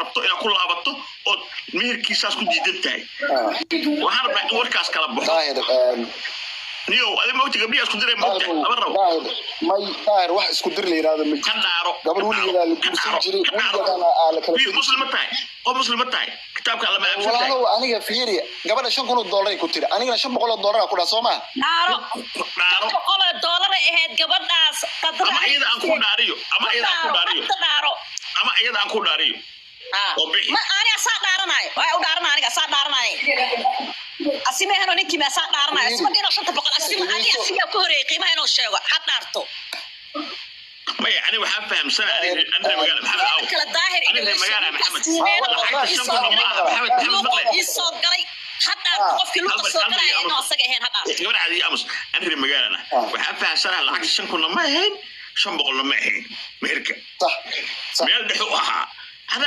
rabto inaad ku laabato oo meherkiisaas ku diidan tahay waxaan rabnaa in warkaas kala baxo niyo adiga mawti gabdhiya isku diray mawti laba rabo may daahir wax isku dir la yiraahdo ma kan dhaaro gabar weligeeda la guursan jiray weligeedana la kala wiil muslim tahay kitaabka alla ma aaminsan tahay walaalow aniga fiiriya gabadha $500 ku tiri anigana $500 ku dhaa Soomaa dhaaro $500 ahayd gabadhaas qadar ama iyada aan ku dhaariyo ama iyada aan ku dhaariyo ma ani asaa dhaaranayo way u dhaaranayo aniga asaa dhaaranayo asime hano ninkii ma asaa dhaaranayo asma dhino $500 asime ku horeeyay qiimaha inuu sheego had dhaarto ما يعني وحاب فهم سنة أنا مقالة محمد أو أنا مقالة محمد يسوق قلي حتى أقف في لوقت السوق قلي إنه أصدق هين هذا يقول عادي أمس أنا مقالة أنا وحاب فهم سنة العكس شن كنا ما هين شن بقول ما هين مهركة صح ميال بحقها